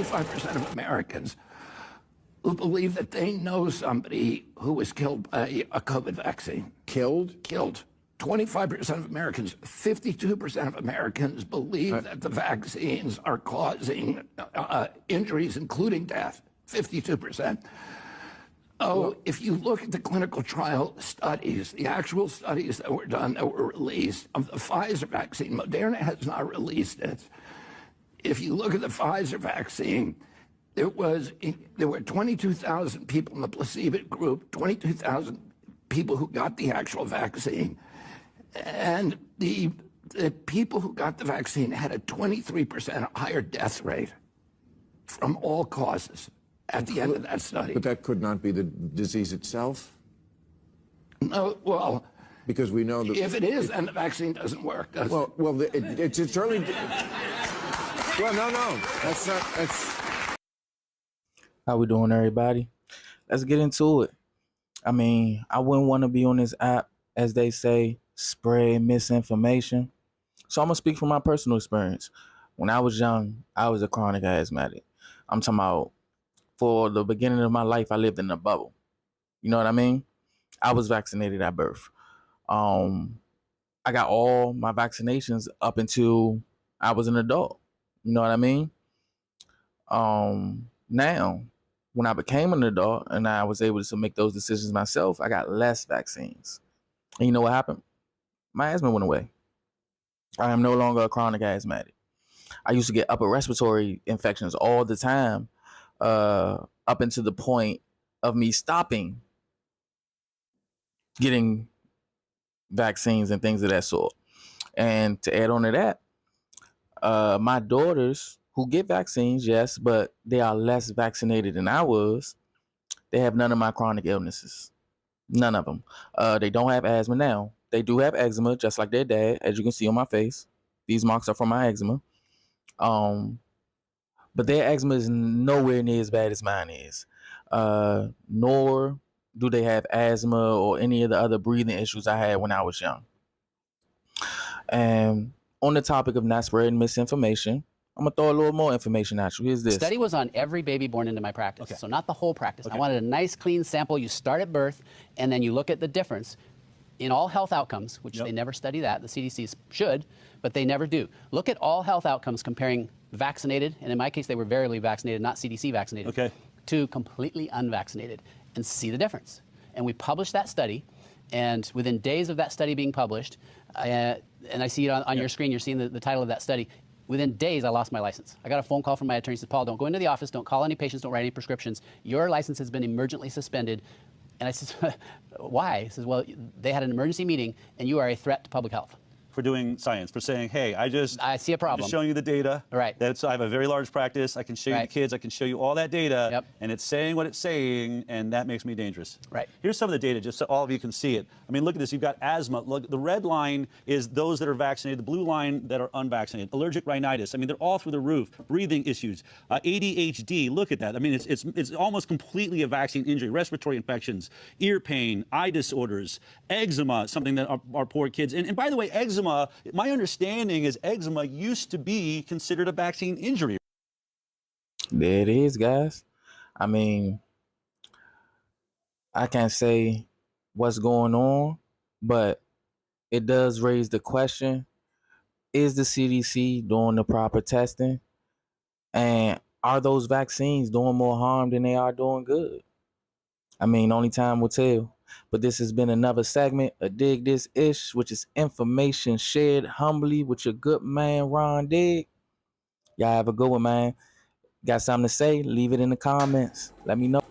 25% of Americans who believe that they know somebody who was killed by a COVID vaccine. Killed? Killed. 25% of Americans, 52% of Americans believe that the vaccines are causing injuries, including death. 52%. Oh, if you look at the clinical trial studies, the actual studies that were done that were released of the Pfizer vaccine, Moderna has not released it. If you look at the Pfizer vaccine, there were 22,000 people in the placebo group, 22,000 people who got the actual vaccine. And the people who got the vaccine had a 23% higher death rate from all causes at the end of that study. But that could not be the disease itself? No, well, because we know that if it is, then the vaccine doesn't work, does it? Well, it's early. Well, no, that's not. That's. How we doing, everybody? Let's get into it. I mean, I wouldn't want to be on this app, as they say, spread misinformation. So I'm gonna speak from my personal experience. When I was young, I was a chronic asthmatic. I'm talking about for the beginning of my life, I lived in a bubble. You know what I mean? I was vaccinated at birth. I got all my vaccinations up until I was an adult. You know what I mean? Now, when I became an adult and I was able to make those decisions myself, I got less vaccines. And you know what happened? My asthma went away. I am no longer a chronic asthmatic. I used to get upper respiratory infections all the time, up until the point of me stopping getting vaccines and things of that sort. And to add on to that, my daughters who get vaccines, yes, but they are less vaccinated than I was. They have none of my chronic illnesses. None of them. They don't have asthma now. They do have eczema, just like their dad, as you can see on my face. These marks are from my eczema. But their eczema is nowhere near as bad as mine is. Nor do they have asthma or any of the other breathing issues I had when I was young. And on the topic of not spreading misinformation, I'm going to throw a little more information at you. Here's this. The study was on every baby born into my practice, so not the whole practice. I wanted a nice, clean sample. You start at birth, and then you look at the difference in all health outcomes, which they never study that. The CDC should, but they never do. Look at all health outcomes comparing vaccinated, and in my case, they were variably vaccinated, not CDC vaccinated, to completely unvaccinated, and see the difference. And we published that study, and within days of that study being published, and I see it on your screen, you're seeing the title of that study, within days, I lost my license. I got a phone call from my attorney, said, Paul, don't go into the office, don't call any patients, don't write any prescriptions. Your license has been emergently suspended. And I said, why? He says, well, they had an emergency meeting, and you are a threat to public health. For doing science, for saying, hey, I see a problem. I'm just showing you the data. Right. I have a very large practice. I can show you the kids. I can show you all that data. And it's saying what it's saying, and that makes me dangerous. Right. Here's some of the data, just so all of you can see it. I mean, look at this. You've got asthma. Look, the red line is those that are vaccinated. The blue line that are unvaccinated. Allergic rhinitis. I mean, they're all through the roof. Breathing issues. ADHD. Look at that. I mean, it's almost completely a vaccine injury. Respiratory infections. Ear pain. Eye disorders. Eczema. Something that our poor kids. And by the way, eczema. My understanding is eczema used to be considered a vaccine injury. There it is, guys. I mean, I can't say what's going on, but it does raise the question, is the CDC doing the proper testing? And are those vaccines doing more harm than they are doing good? I mean, only time will tell. But this has been another segment of Dig This Ish, which is information shared humbly with your good man, Ron Digg. Y'all have a good one, man. Got something to say? Leave it in the comments. Let me know.